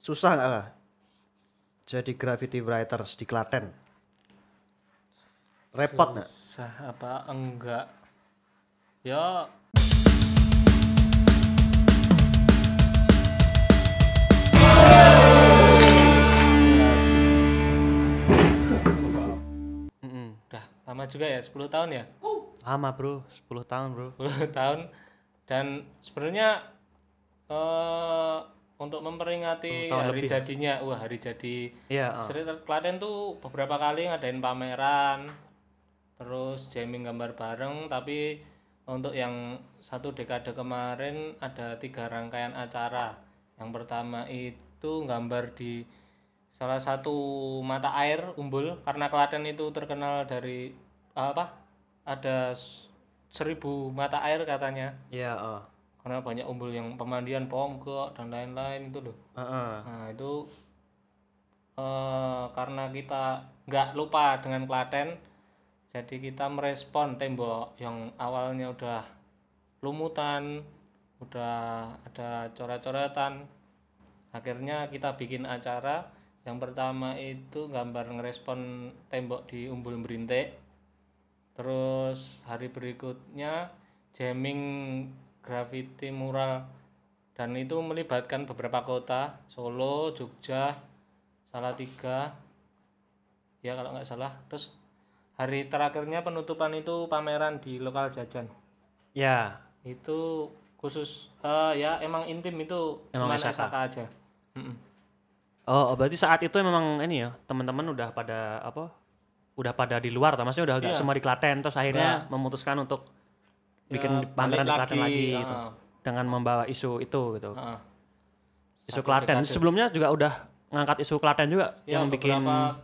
Susah nggak Kak? Jadi graffiti writers di Klaten? Repot nggak? Susah apa enggak? Ya udah lama juga ya, 10 tahun ya. Lama bro, 10 tahun bro. 10 tahun dan sebenarnya untuk memperingati Tahun hari lebih. jadinya, hari jadi Iya. Street Art Klaten tuh beberapa kali ngadain pameran, terus jamming gambar bareng. Tapi untuk yang satu dekade kemarin ada 3 rangkaian acara. Yang pertama itu gambar di salah satu mata air Umbul, karena Klaten itu terkenal dari ada 1000 mata air katanya, Iya. karena banyak umbul yang pemandian ponggok dan lain-lain itu loh. Nah itu karena kita nggak lupa dengan Klaten, jadi kita merespon tembok yang awalnya udah lumutan, udah ada coret-coretan. Akhirnya kita bikin acara. Yang pertama itu gambar ngerespon tembok di Umbul Berintik. Terus hari berikutnya jamming graffiti mural, dan itu melibatkan beberapa kota, Solo, Jogja, Salatiga ya kalau nggak salah. Terus hari terakhirnya penutupan itu pameran di lokal jajan. Ya. Itu khusus ya emang intim, itu Emang cuma SAK aja. Oh, berarti saat itu memang ini ya, teman-teman udah pada udah pada di luar, maksudnya udah nggak semua di Klaten, terus akhirnya memutuskan untuk bikin pameran di Klaten lagi gitu. Dengan membawa isu itu gitu. Isu Klaten. Sebelumnya juga udah ngangkat isu Klaten juga Ya, yang bikin beberapa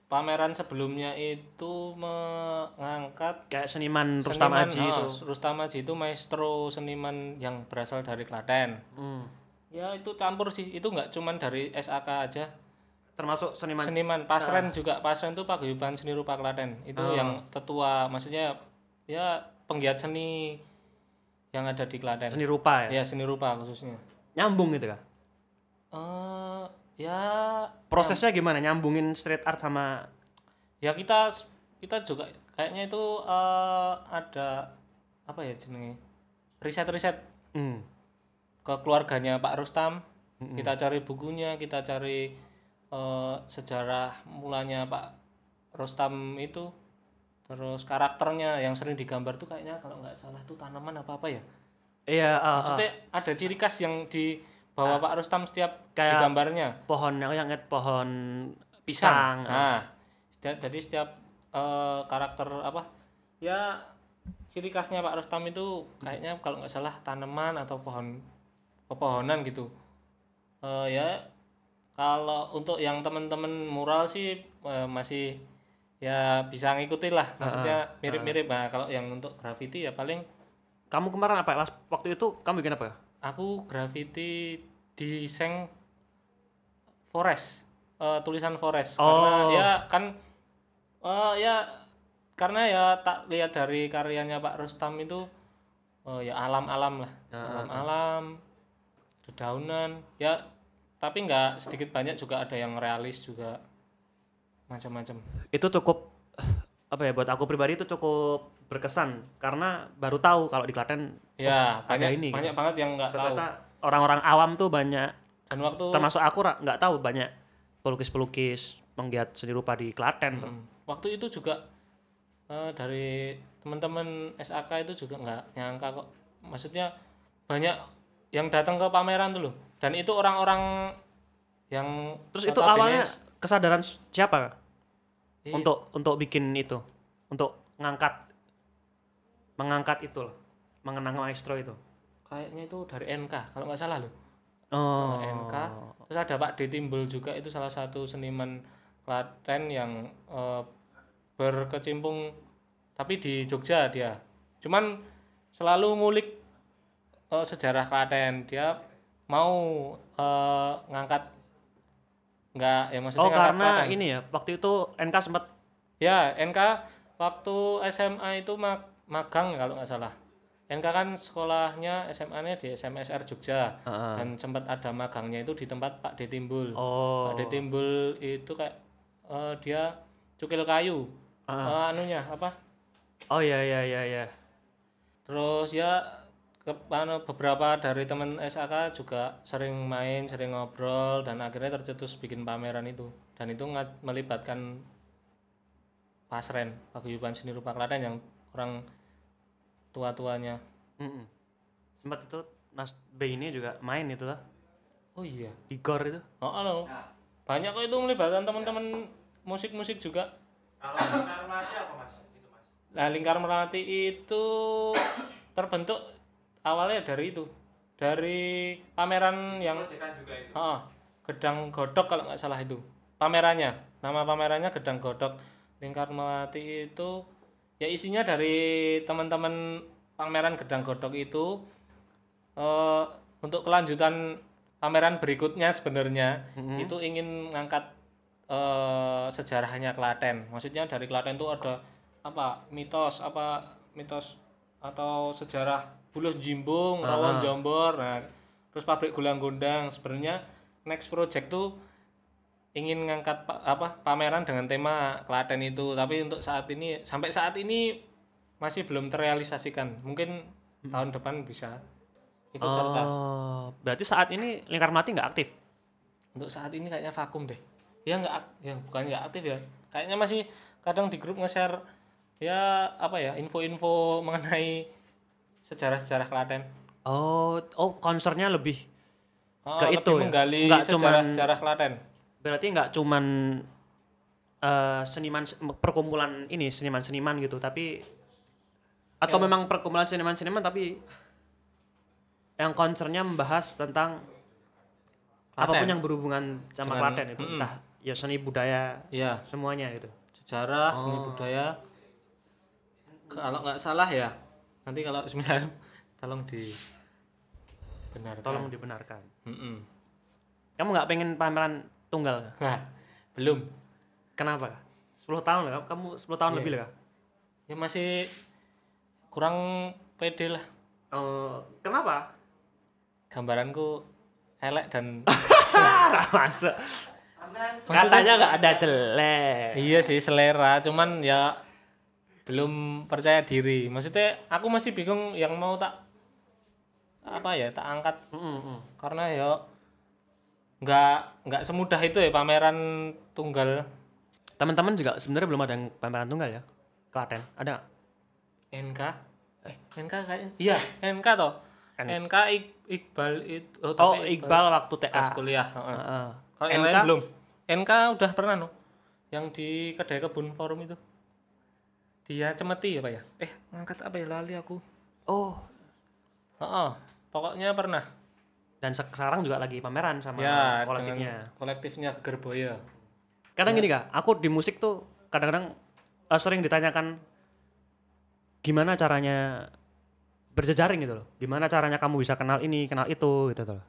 pameran sebelumnya itu mengangkat kayak seniman Rustam Aji itu. Rustam Aji itu maestro seniman yang berasal dari Klaten. Ya itu campur sih, itu nggak cuman dari SAK aja, Termasuk seniman Pasren juga. Pasren itu paguyuban seni rupa Klaten itu yang tetua, maksudnya ya penggiat seni yang ada di Klaten. seni rupa ya. Ya seni rupa khususnya. Nyambung gitu kan. Ya Prosesnya gimana nyambungin street art sama ya kita juga kayaknya itu ada apa ya jenenge, riset ke keluarganya Pak Rustam. Kita cari bukunya, kita cari sejarah mulanya Pak Rustam itu, terus karakternya yang sering digambar tuh kayaknya kalau nggak salah tuh tanaman apa ya. Iya, Maksudnya ada ciri khas yang dibawa Pak Rustam setiap kayak digambarnya. pohon yang inget pohon pisang. Nah, jadi setiap karakter ya ciri khasnya Pak Rustam itu kayaknya kalau nggak salah tanaman atau pepohonan gitu. Ya kalau untuk yang teman-teman mural sih masih ya bisa ngikutin lah, maksudnya mirip-mirip. Nah kalau yang untuk graffiti ya paling. Kamu kemarin apa? Waktu itu kamu bikin apa? Aku graffiti desain forest, tulisan forest. Karena ya kan karena ya tak lihat dari karyanya Pak Rustam itu ya alam-alam lah, alam-alam, dedaunan ya, tapi nggak sedikit banyak juga ada yang realis juga, macam-macam. Itu cukup apa ya, buat aku pribadi itu cukup berkesan karena baru tahu kalau di Klaten ya banyak ini banyak gitu. banget yang nggak tahu. Ternyata orang-orang awam tuh banyak, Dan waktu termasuk aku nggak tahu banyak pelukis-pelukis penggiat seni rupa di Klaten tuh. waktu itu juga dari teman-teman SAK itu juga nggak nyangka kok, maksudnya banyak yang datang ke pameran tuh loh, dan itu orang-orang yang Terus itu awalnya kesadaran siapa untuk bikin itu, untuk mengangkat itu loh, mengenang maestro itu? kayaknya itu dari NK kalau nggak salah loh. NK. Terus ada Pak D Timbul juga, itu salah satu seniman Klaten yang berkecimpung tapi di Jogja dia. Cuman selalu ngulik sejarah Klaten. Dia mau ngangkat nggak ya, maksudnya karena Klaten. ini ya, waktu itu NK sempat Ya, NK waktu SMA itu magang kalau nggak salah. NK kan sekolahnya SMA-nya di SMSR Jogja dan sempat ada magangnya itu di tempat Pak D Timbul. Pak D Timbul itu kayak dia cukil kayu. Anunya apa? Oh iya. Terus ya beberapa dari teman SAK juga sering main, sering ngobrol dan akhirnya tercetus bikin pameran itu. Dan itu melibatkan Pasren, Paguyuban Seni Rupa Klaten yang orang tua-tuanya. Sempat itu Mas B ini juga main itu lah. Oh iya. Igor itu. Halo. Banyak kok itu melibatkan teman-teman musik-musik juga. Kalau Lingkar Melati apa Mas? Itu Mas. Nah, Lingkar Melati itu terbentuk awalnya dari itu. Dari pameran yang Proyekan juga itu. Gedang Godok kalau nggak salah itu. Pamerannya, nama pamerannya Gedang Godok. Lingkar Melati itu ya isinya dari teman-teman pameran Gedang Godok itu untuk kelanjutan pameran berikutnya sebenarnya itu ingin ngangkat sejarahnya Klaten. Maksudnya dari Klaten itu ada mitos atau sejarah Bulus Jimbung, Rawon Jombor. Nah, terus pabrik Gulang Gondang. Sebenarnya next project tuh ingin ngangkat pameran dengan tema Klaten itu, tapi untuk sampai saat ini masih belum terrealisasikan. Mungkin tahun depan bisa ikut serta. Berarti saat ini Lingkar Melati nggak aktif? Untuk saat ini kayaknya vakum deh. Ya bukan nggak aktif ya. Kayaknya masih kadang di grup nge-share info-info mengenai sejarah-sejarah Klaten. Konsernya lebih ke lebih itu ya. Menggali Nggak cuman sejarah Klaten. Berarti nggak cuman seniman perkumpulan ini seniman-seniman gitu, tapi atau memang perkumpulan seniman-seniman tapi yang konsernya membahas tentang Klaten. apapun yang berhubungan sama Klaten itu, entah ya seni budaya, semuanya itu. Sejarah, seni budaya. Kalau nggak salah ya, nanti kalau sebenarnya tolong dibenarkan. Kamu nggak pengen pameran tunggal? Nah, belum. Kenapa? 10 tahun lah, kamu 10 tahun lebih lah. Ya masih kurang pede lah. Kenapa? Gambaranku elek dan Masa? Katanya nggak ada jelek. iya sih selera, cuman ya belum percaya diri. Maksudnya aku masih bingung yang mau tak angkat. Karena ya nggak semudah itu ya pameran tunggal. Teman-teman juga sebenarnya belum ada yang pameran tunggal ya? Klaten, ada nggak? NK kayaknya. Iya, NK toh. NK Iqbal itu. Iqbal waktu TA. Pas kuliah. Kalau yang lain belum. NK udah pernah no. Yang di Kedai Kebun Forum itu. Dia Cemeti ya Pak ya? Ngangkat apa ya lali aku. Pokoknya pernah. Dan sekarang juga lagi pameran sama kolektifnya Gegerboya. Kadang gini Kak, aku di musik tuh kadang-kadang sering ditanyakan gimana caranya berjejaring gitu loh. Gimana caranya kamu bisa kenal ini, kenal itu gitu loh.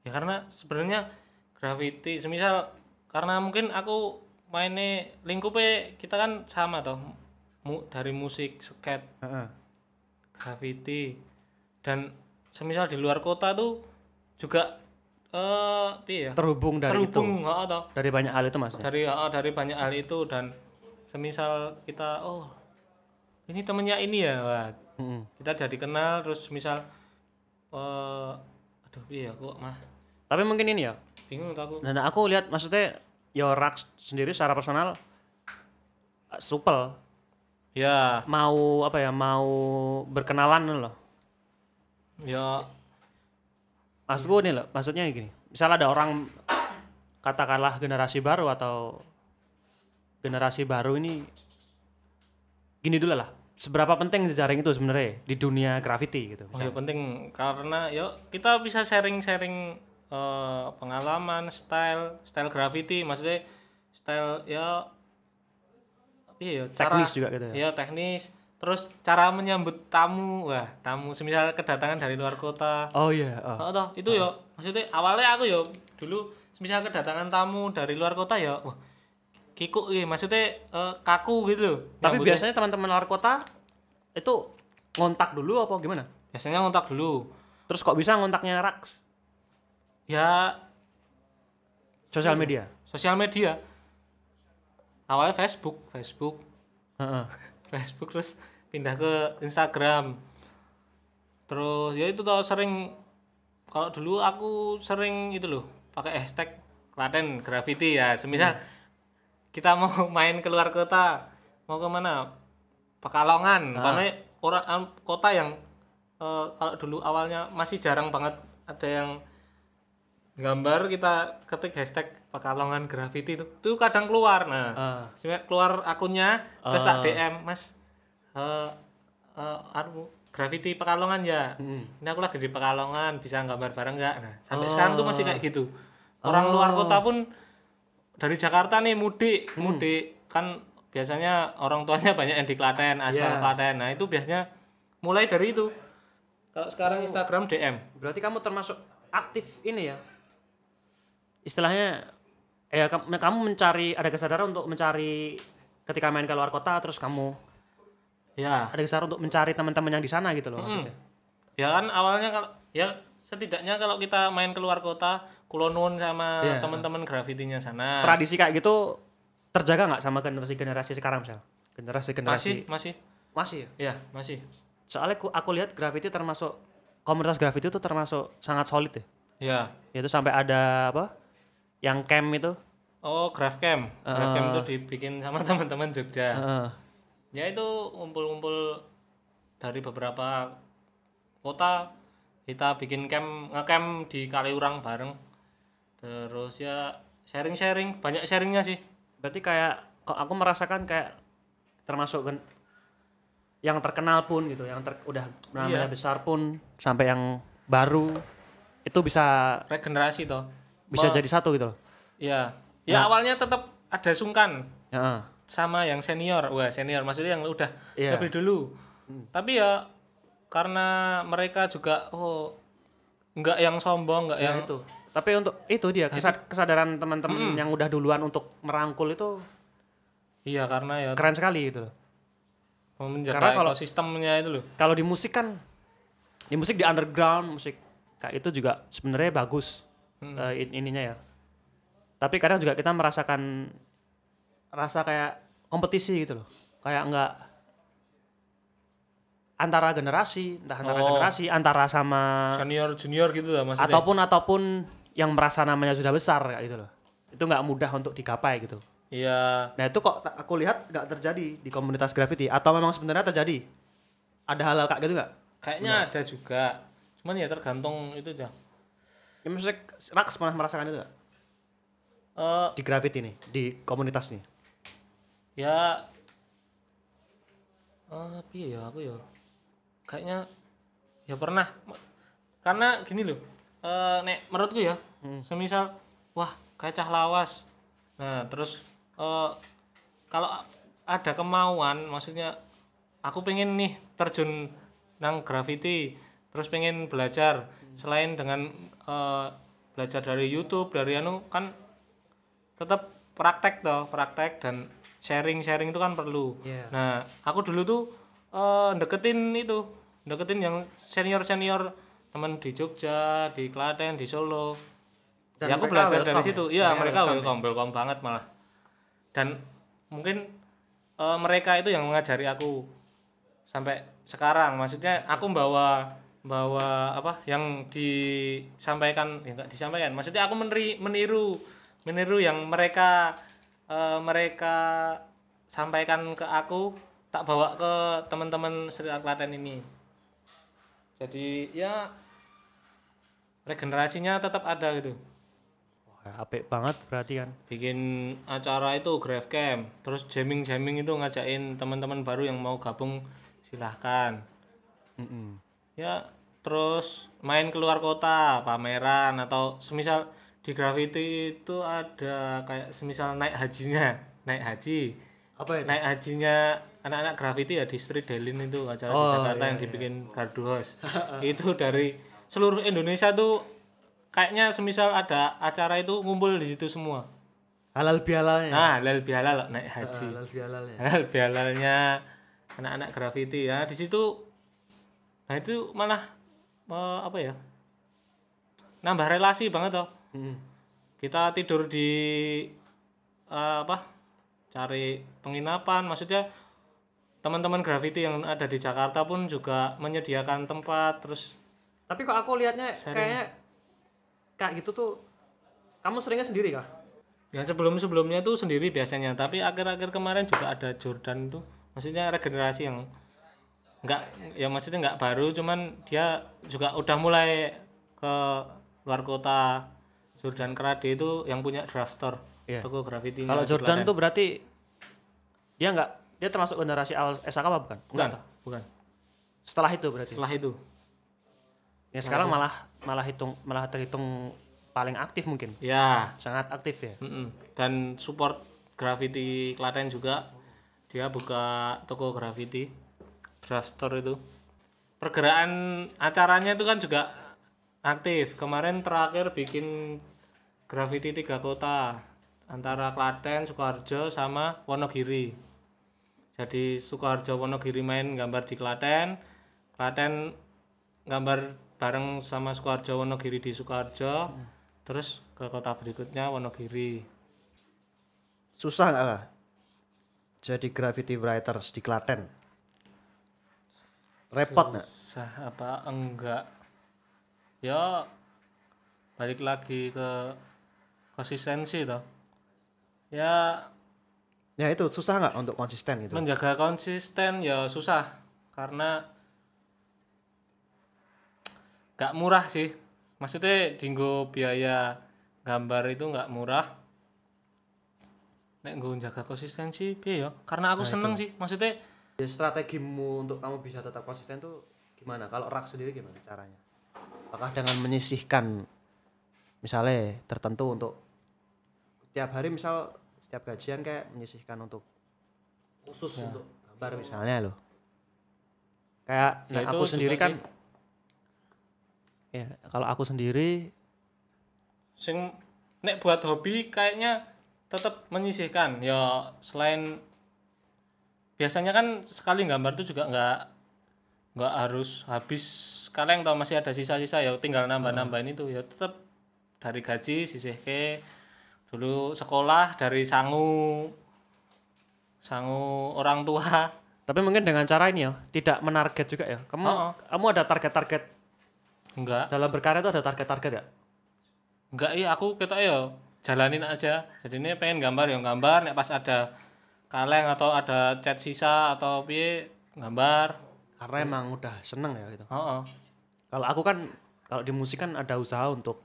Ya karena sebenarnya graffiti semisal karena mungkin aku mainnya lingkupnya kita kan sama toh. Dari musik, skate, graffiti dan semisal di luar kota tuh juga terhubung dari itu. Dari banyak hal itu Mas. Dari banyak hal itu dan semisal kita ini temennya ini ya. Kita jadi kenal terus misal kok Mas. Tapi mungkin ini ya. Bingung aku. Dan aku lihat maksudnya Rax sendiri secara personal supel. Ya, mau berkenalan loh. Ya. Maksudku nih loh, maksudnya gini. Misal ada orang katakanlah generasi baru atau generasi baru ini gini dulu lah. Seberapa penting jejaring itu sebenarnya di dunia graffiti gitu. Ya penting karena kita bisa sharing-sharing pengalaman, style graffiti, maksudnya style teknis juga gitu ya. Teknis. Terus cara menyambut tamu, semisal kedatangan dari luar kota. Itu maksudnya awalnya aku dulu semisal kedatangan tamu dari luar kota kikuk maksudnya kaku gitu loh. Tapi biasanya teman-teman luar kota itu ngontak dulu apa gimana? Biasanya ngontak dulu. Terus kok bisa ngontaknya Rax? Ya Sosial media. sosial media. Awalnya Facebook. Heeh. Facebook terus pindah ke Instagram. Terus ya itu tau sering, kalau dulu aku sering itu loh pakai hashtag Klaten Graffiti ya. Semisal kita mau main keluar kota, mau ke mana? Pekalongan. Karena orang kota yang kalau dulu awalnya masih jarang banget ada yang gambar, kita ketik hashtag Pekalongan Graffiti itu kadang keluar. Nah, keluar akunnya terus tak DM, Mas, Graffiti Pekalongan ya. Ini aku lagi di Pekalongan, bisa gambar bareng nggak? Nah, sampai sekarang tuh masih kayak gitu. Orang luar kota pun dari Jakarta nih mudik kan biasanya orang tuanya banyak yang di Klaten, asal Klaten. Nah, itu biasanya mulai dari itu. Kalau sekarang Instagram DM. Berarti kamu termasuk aktif ini ya? Istilahnya ya kamu ada kesadaran untuk mencari ketika main ke luar kota, terus kamu ya ada kesadaran untuk mencari teman-teman yang di sana gitu loh maksudnya. Ya kan awalnya kalau ya setidaknya kalau kita main ke luar kota, kulonun sama teman-teman grafitinya sana. Tradisi kayak gitu terjaga nggak sama generasi sekarang misal? Generasi masih ya? Ya, masih. Soalnya aku lihat grafiti termasuk komunitas grafiti itu termasuk sangat solid ya. Ya. Itu sampai ada apa? Yang camp itu. Oh, Graf Camp. Graf Camp itu dibikin sama teman-teman Jogja. Ya itu ngumpul-ngumpul dari beberapa kota, kita bikin ngecamp di Kaliurang bareng. Terus ya sharing-sharing, banyak sharingnya sih. Berarti kayak aku merasakan kayak termasuk yang terkenal pun gitu, yang udah namanya besar pun sampai yang baru itu bisa regenerasi toh. Bisa jadi satu gitu loh. Iya. Ya awalnya tetap ada sungkan. Ya. Sama yang senior. Wah, senior maksudnya yang udah lebih dulu. Tapi ya karena mereka juga enggak yang sombong, enggak yang itu. Tapi untuk itu dia kesadaran teman-teman yang udah duluan untuk merangkul itu. Iya, karena ya keren sekali gitu loh. Menjaga kalau sistemnya itu loh. Kalau di musik kan, di musik di underground musik kayak itu juga sebenarnya bagus ininya ya. Tapi kadang juga kita merasakan rasa kayak kompetisi gitu loh. Kayak enggak antara generasi, generasi, antara sama senior junior gitu lah maksudnya. Ataupun yang merasa namanya sudah besar kayak gitu loh. Itu enggak mudah untuk digapai gitu. Iya. Nah, itu kok aku lihat enggak terjadi di komunitas graffiti atau memang sebenarnya terjadi? Ada hal-hal kayak gitu enggak? Kayaknya ada juga. Cuman ya tergantung itu aja. Ya maksudnya Rax pernah merasakan itu enggak? Di graffiti nih, di komunitas nih. Ya piye ya aku ya. Kayaknya ya pernah. Karena gini loh. Nek menurutku ya, semisal wah kayak cah lawas. Nah, terus kalau ada kemauan, maksudnya aku pengen nih terjun nang graffiti, terus pengen belajar selain dengan belajar dari YouTube, dari kan tetap praktek dan sharing itu kan perlu. Nah, aku dulu tuh deketin yang senior teman di Jogja, di Klaten, di Solo. Dan ya aku belajar dari situ. Iya, mereka welcome banget malah. Dan mungkin mereka itu yang mengajari aku sampai sekarang. Maksudnya aku bawa apa yang disampaikan, ya enggak disampaikan. Maksudnya aku meniru yang mereka sampaikan ke aku, tak bawa ke teman-teman street art Klaten ini. Jadi ya regenerasinya tetap ada gitu. Wah, apik banget berarti kan. Bikin acara itu Graf Camp, terus jamming itu ngajakin teman-teman baru yang mau gabung silahkan. Ya terus main keluar kota, pameran atau semisal di graffiti itu ada kayak semisal naik haji. Apa itu? Naik hajinya anak-anak graffiti ya di Street Delin itu acara di Jakarta yang dibikin Gardu House. Itu dari seluruh Indonesia tuh kayaknya semisal ada acara itu ngumpul di situ semua. Halal bihalalnya. Nah, halal bihalal naik haji. Halal bihalalnya. Halal bihalalnya anak-anak graffiti ya. Di situ Nah itu malah apa ya, nambah relasi banget toh. Kita tidur di cari penginapan, maksudnya teman-teman graffiti yang ada di Jakarta pun juga menyediakan tempat. Terus Tapi kok aku lihatnya Sering. kayaknya kayak gitu tuh kamu seringnya sendiri kah? ya sebelumnya tuh sendiri biasanya, tapi akhir-akhir kemarin juga ada Jordan tuh, maksudnya regenerasi yang maksudnya nggak baru, cuman dia juga udah mulai ke luar kota. Jordan Kerade itu yang punya draft store, toko graffiti. Kalau Jordan tuh berarti dia termasuk generasi awal SAK apa bukan? Bukan. Setelah itu berarti. Setelah itu Ya sekarang malah terhitung paling aktif mungkin. ya. Sangat aktif ya. Dan support graffiti Klaten juga, dia buka toko graffiti, draft store itu. Pergerakan acaranya itu kan juga aktif. Kemarin terakhir bikin graffiti 3 kota antara Klaten, Sukoharjo sama Wonogiri. Jadi Sukoharjo, Wonogiri main gambar di Klaten, Klaten gambar bareng sama Sukoharjo, Wonogiri di Sukoharjo, terus ke kota berikutnya Wonogiri. Susah nggak Kak? Jadi graffiti writers di Klaten? Repot nggak? Susah apa enggak? Ya balik lagi ke konsistensi toh. Ya Ya itu susah nggak untuk konsisten gitu? menjaga konsisten ya susah, karena gak murah sih. Maksudnya dinggo biaya gambar itu gak murah. Nek nggo jaga konsistensi piye ya? Karena aku seneng sih. Maksudnya Ya, strategimu untuk kamu bisa tetap konsisten tuh gimana? Kalau rak sendiri gimana caranya? Apakah dengan menyisihkan misalnya tertentu untuk setiap hari, misal setiap gajian kayak menyisihkan untuk khusus untuk gambar misalnya loh. Kayak Ya, itu aku sendiri juga kan ya kalau aku sendiri sing nek buat hobi kayaknya tetap menyisihkan. Ya selain biasanya kan sekali gambar tuh juga nggak harus habis kaleng, tau masih ada sisa-sisa, ya tinggal nambah-nambahin itu. Ya tetap dari gaji sisih ke dulu sekolah dari sangu orang tua. tapi mungkin dengan cara ini ya tidak menarget juga ya. Kamu ada target-target Enggak dalam berkarya tuh, ada target-target ya? iya, aku kita ya jalanin aja. Jadi ini pengen gambar ya gambar, nek pas ada kaleng atau ada cat sisa atau piye gambar. Karena emang udah seneng ya gitu. Heeh. Kalau aku kan, kalau di musik kan ada usaha untuk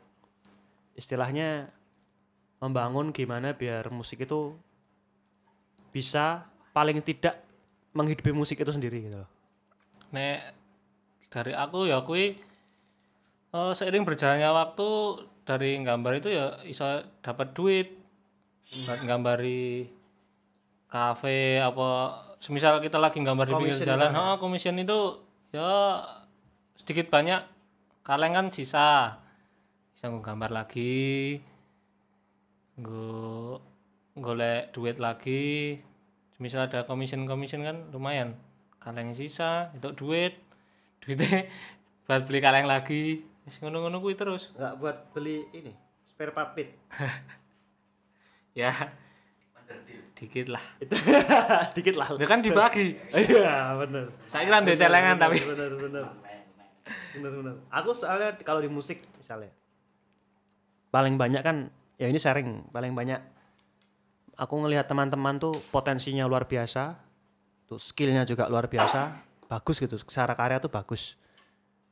istilahnya membangun gimana biar musik itu bisa paling tidak menghidupi musik itu sendiri gitu loh. Nek dari aku ya kui seiring berjalannya waktu dari gambar itu ya bisa dapat duit buat gambari kafe apa, semisal kita lagi gambar di pinggir jalan, commission itu ya sedikit banyak kaleng kan sisa, bisa gambar lagi, golek duit lagi. Misal ada commission kan lumayan, kaleng sisa itu duitnya buat beli kaleng lagi, ngono-ngono kuwi terus. Enggak buat beli ini spare part pit. Ya dikit lah. Dikit lah. Ya kan dibagi. Iya bener. Saya kira ndek celengan tapi. Bener. Aku soalnya kalau di musik misalnya paling banyak kan ya ini sharing, paling banyak aku ngelihat teman-teman tuh potensinya luar biasa, tuh skillnya juga luar biasa, bagus gitu, secara karya tuh bagus.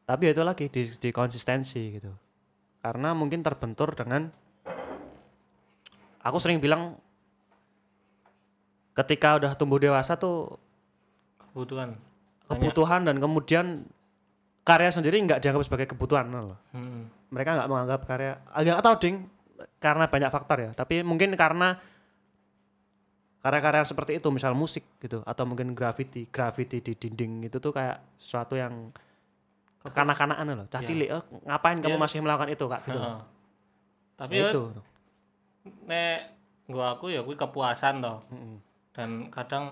Tapi itu lagi di konsistensi gitu. Karena mungkin terbentur dengan, aku sering bilang ketika udah tumbuh dewasa tuh kebutuhan dan kemudian karya sendiri nggak dianggap sebagai kebutuhan loh. Mereka nggak menganggap karya, agak tahu ding, karena banyak faktor ya. Tapi mungkin karena karya-karya seperti itu, misal musik gitu, atau mungkin graffiti di dinding itu tuh kayak sesuatu yang kekanak-kanakan loh, cah cilik, ngapain kamu masih melakukan itu kak gitu. Tapi ya, itu nek aku ya kuwi kepuasan toh. Dan kadang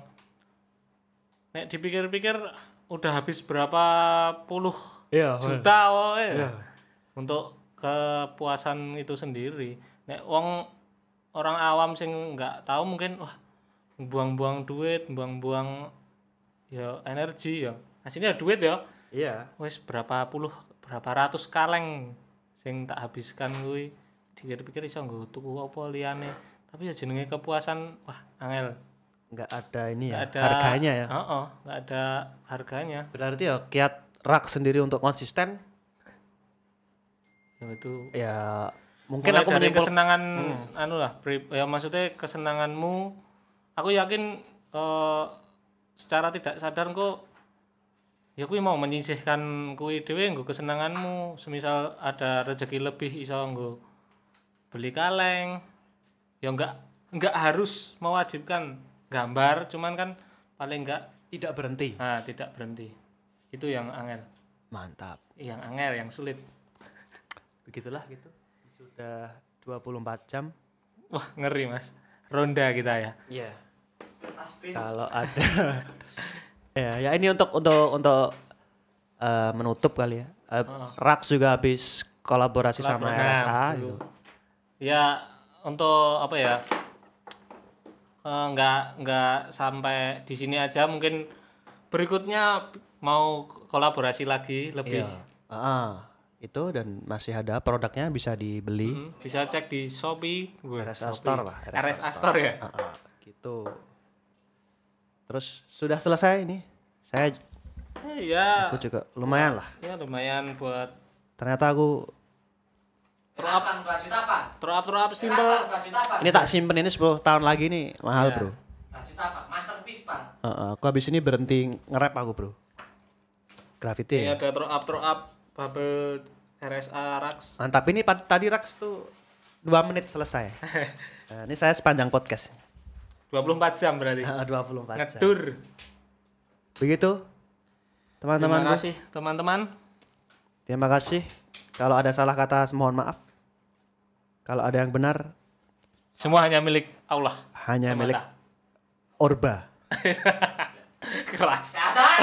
nek dipikir-pikir udah habis berapa puluh Iya. juta untuk kepuasan itu sendiri. Nek orang awam sing nggak tahu mungkin wah buang-buang duit, buang-buang ya energi ya. Hasilnya duit ya. Iya. Wis berapa ratus kaleng sing tak habiskan kuwi. Dipikir-pikir iso nggo tuku apa liyane. Tapi ya jenenge kepuasan wah angel. Enggak ada ini ya. Nggak ada Harganya ya. Nggak ada harganya. Berarti ya kiat rak sendiri untuk konsisten Ya itu ya mungkin mulai aku dari menyimpul kesenangan anu lah ya maksudnya kesenanganmu aku yakin secara tidak sadar kok ya kuwi mau menyisihkan kuwi dhewe nggo kesenanganmu semisal ada rezeki lebih iso nggo beli kaleng ya enggak harus mewajibkan gambar cuman kan paling enggak tidak berhenti. tidak berhenti itu yang angel Mantap. yang sulit Begitulah gitu. Sudah 24 jam. wah ngeri mas ronda kita ya. Iya. Kalau ada ya ini untuk menutup kali ya. Rax juga habis kolaborasi sama RSA gitu. Ya untuk apa ya? Nggak sampai di sini aja mungkin berikutnya mau kolaborasi lagi lebih. Itu dan masih ada produknya bisa dibeli. Bisa cek di Shopee, RSA Store lah. RSA Store ya. Gitu. Terus sudah selesai ini. Saya Ya. aku juga lumayan lah. Ya lumayan buat Ternyata aku throw up simple. ini tak simpen ini 10 tahun lagi nih mahal, Ya. Bro. Masterpiece, Pak. Aku habis ini berhenti nge-rap aku, Bro. Graffiti. Ini ada throw up bubble RSA Rax. Mantap, ini tadi Rax tuh 2 menit selesai. Nah, ini saya sepanjang podcast. 24 jam berarti. 24 jam. Ngedur. Begitu. Teman-teman. Terima kasih teman-teman. Terima kasih. Kalau ada salah kata mohon maaf. Kalau ada yang benar Semua hanya milik Allah. hanya Semata. milik Orba. Keras. Sadar.